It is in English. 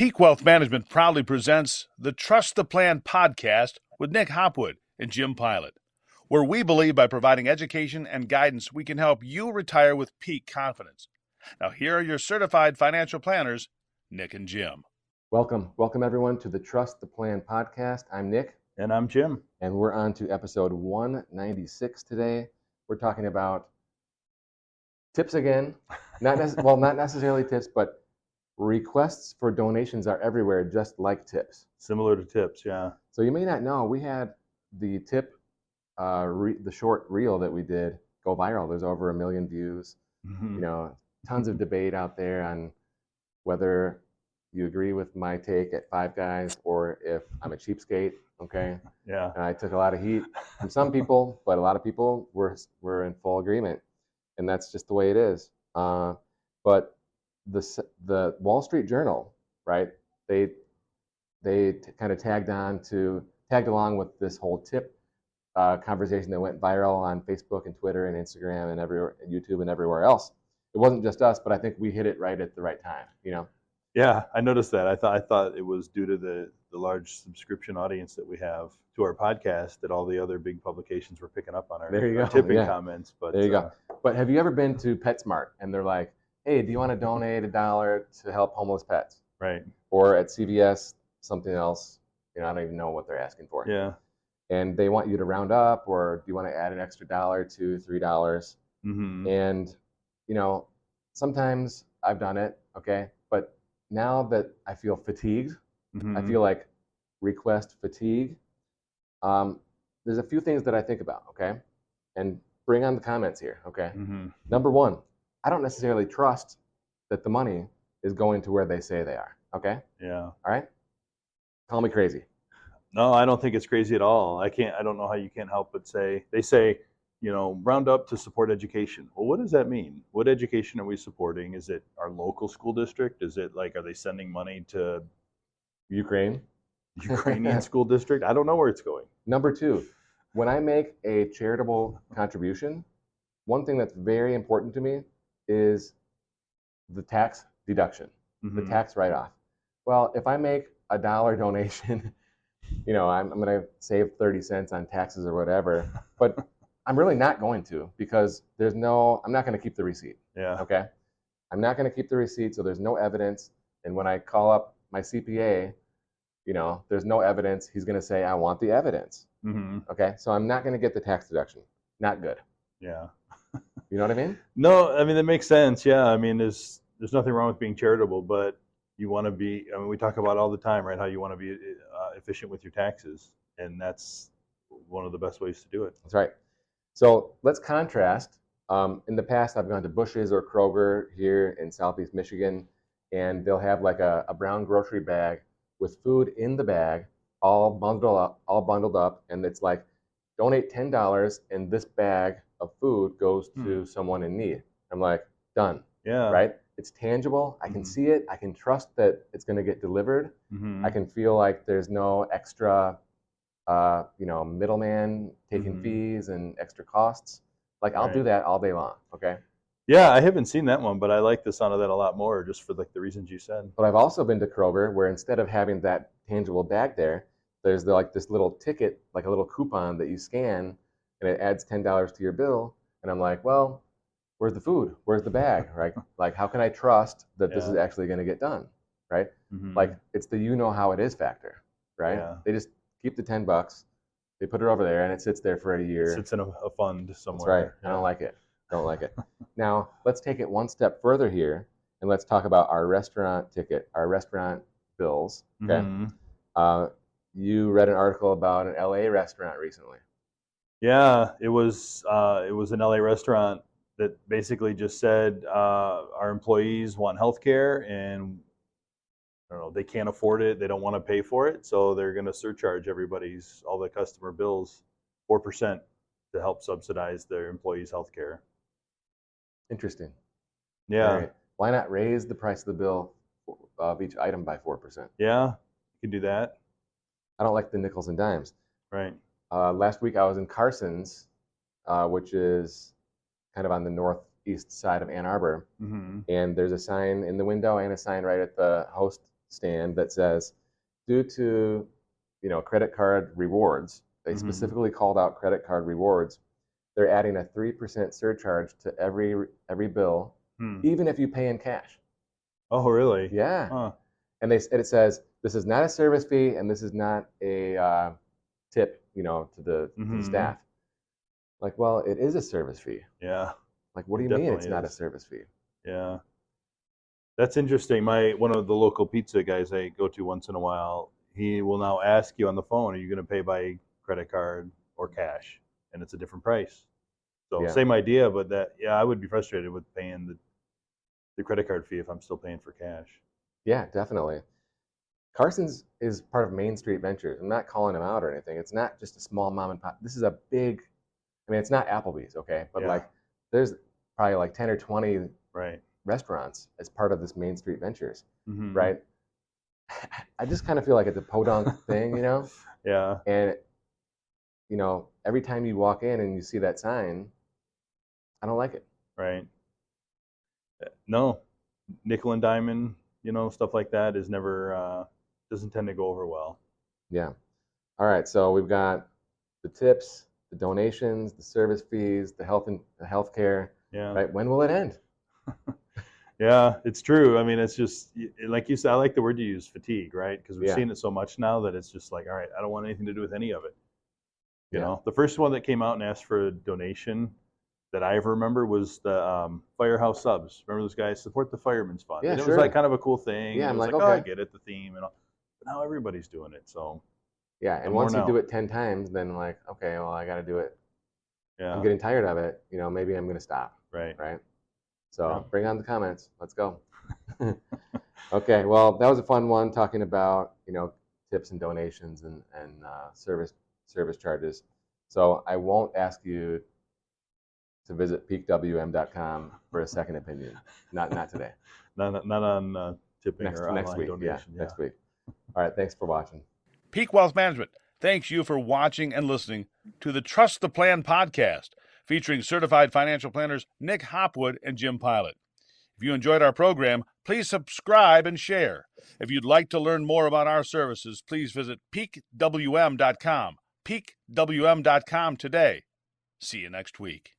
Peak Wealth Management proudly presents the Trust the Plan podcast with Nick Hopwood and Jim Pilot, where we believe by providing education and guidance, we can help you retire with peak confidence. Now, here are your certified financial planners, Nick and Jim. Welcome everyone to the Trust the Plan podcast. I'm Nick. And I'm Jim. And we're on to episode 196 today. We're talking about tips again. Not necessarily tips, but requests for donations are everywhere, just like tips. Similar to tips, yeah. So you may not know, we had the tip, the short reel that we did go viral. There's over 1 million views. Mm-hmm. You know, tons of debate out there on whether you agree with my take at Five Guys or if I'm a cheapskate, okay? Yeah. And I took a lot of heat from some people, but a lot of people were in full agreement, and that's just the way it is. But the Wall Street Journal, right? They kind of tagged along with this whole tip conversation that went viral on Facebook and Twitter and Instagram and everywhere, YouTube and everywhere else. It wasn't just us, but I think we hit it right at the right time, you know. Yeah, I noticed that. I thought it was due to the large subscription audience that we have to our podcast that all the other big publications were picking up on our tipping comments. But there you go. But have you ever been to PetSmart and they're like, hey, do you want to donate $1 to help homeless pets? Right. Or at CVS, something else, you know, I don't even know what they're asking for. Yeah. And they want you to round up, or do you want to add an extra $1, $2, $3? Mm-hmm. And, you know, sometimes I've done it, okay? But now that I feel fatigued, mm-hmm. I feel like request fatigue, there's a few things that I think about, okay? And bring on the comments here, okay? Mm-hmm. Number one, I don't necessarily trust that the money is going to where they say they are, okay? Yeah. All right? Call me crazy. No, I don't think it's crazy at all. I don't know how you can't help but they say, you know, round up to support education. Well, what does that mean? What education are we supporting? Is it our local school district? Is it like, are they sending money to Ukrainian school district? I don't know where it's going. Number two, when I make a charitable contribution, one thing that's very important to me is the tax deduction, mm-hmm. the tax write-off. Well, if I make a $1 donation, you know, I'm going to save 30 cents on taxes or whatever, but I'm really not going to, because I'm not going to keep the receipt. Yeah. Okay. I'm not going to keep the receipt, so there's no evidence. And when I call up my CPA, you know, there's no evidence. He's going to say, I want the evidence. Mm-hmm. Okay. So I'm not going to get the tax deduction. Not good. Yeah. You know what I mean? No, I mean, that makes sense. Yeah. I mean, there's nothing wrong with being charitable, but you want to be, I mean, we talk about all the time, right? How you want to be efficient with your taxes. And that's one of the best ways to do it. That's right. So let's contrast. In the past, I've gone to Bush's or Kroger here in Southeast Michigan, and they'll have like a brown grocery bag with food in the bag, all bundled up, and it's like, donate $10, and this bag of food goes to someone in need. I'm like, done. Yeah. Right? It's tangible. I can see it. I can trust that it's going to get delivered. Mm-hmm. I can feel like there's no extra middleman taking fees and extra costs. Like, I'll do that all day long, okay? Yeah, I haven't seen that one, but I like the sound of that a lot more, just for like the reasons you said. But I've also been to Kroger, where instead of having that tangible bag there, there's like this little ticket, like a little coupon that you scan, and it adds $10 to your bill. And I'm like, well, where's the food? Where's the bag, right? Like, how can I trust that this is actually going to get done, right? Mm-hmm. Like, it's the you know how it is factor, right? Yeah. They just keep the $10, they put it over there, and it sits there for a year. It sits in a fund somewhere. That's right. Yeah. I don't like it. Now, let's take it one step further here, and let's talk about our restaurant ticket, our restaurant bills. Okay. Mm-hmm. You read an article about an LA restaurant recently. Yeah, it was an LA restaurant that basically just said our employees want health care, and I don't know, they can't afford it, they don't want to pay for it, so they're going to surcharge all the customer bills 4% to help subsidize their employees' health care. Interesting. Yeah. Right. Why not raise the price of the bill of each item by 4%? Yeah, you can do that. I don't like the nickels and dimes. Right. Last week I was in Carson's, which is kind of on the northeast side of Ann Arbor, mm-hmm. and there's a sign in the window and a sign right at the host stand that says, due to, credit card rewards, they Mhm. specifically called out credit card rewards. They're adding a 3% surcharge to every bill, even if you pay in cash. Oh, really? Yeah. Huh. And it says this is not a service fee, and this is not a tip, to the Mhm. staff. Like, well, it is a service fee. Yeah. Like, what do It you mean it's definitely not a is. service fee? Yeah. That's interesting. One of the local pizza guys I go to once in a while, he will now ask you on the phone, are you going to pay by credit card or cash? And it's a different price. So Yeah. same idea, but I would be frustrated with paying the credit card fee if I'm still paying for cash. Yeah, definitely. Carson's is part of Main Street Ventures. I'm not calling them out or anything. It's not just a small mom and pop. This is a big, it's not Applebee's, okay? But Yeah. like, there's probably like 10 or 20 Right. restaurants as part of this Main Street Ventures, Mhm. right? I just kind of feel like it's a podunk thing, Yeah. And, every time you walk in and you see that sign, I don't like it. Right. No, nickel and diamond, stuff like that is never doesn't tend to go over well. Yeah. All right. So we've got the tips, the donations, the service fees, the healthcare. Yeah. Right. When will it end? Yeah, it's true. I mean, it's just like you said. I like the word you use, fatigue, right? Because we've Yeah. seen it so much now that it's just like, all right, I don't want anything to do with any of it. You Yeah. know, the first one that came out and asked for a donation that I ever remember was the Firehouse Subs. Remember those guys? Support the Firemen's Fund. Yeah, and it sure. was like kind of a cool thing. Yeah, and I'm it was like, oh, I okay. get it, the theme and all. But now everybody's doing it. So Yeah. the And more once you now. do it 10 times, then like, okay, well, I got to do it. Yeah. I'm getting tired of it. Maybe I'm going to stop. Right. Right. So Yeah. bring on the comments. Let's go. Okay. Well, that was a fun one talking about, tips and donations and service charges. So I won't ask you to visit peakwm.com for a second opinion. Not today. Not on tipping Next or online week. donation. Next week. All right. Thanks for watching. Peak Wealth Management thanks you for watching and listening to the Trust the Plan podcast, featuring certified financial planners Nick Hopwood and Jim Pilot. If you enjoyed our program, please subscribe and share. If you'd like to learn more about our services, please visit peakwm.com. peakwm.com today. See you next week.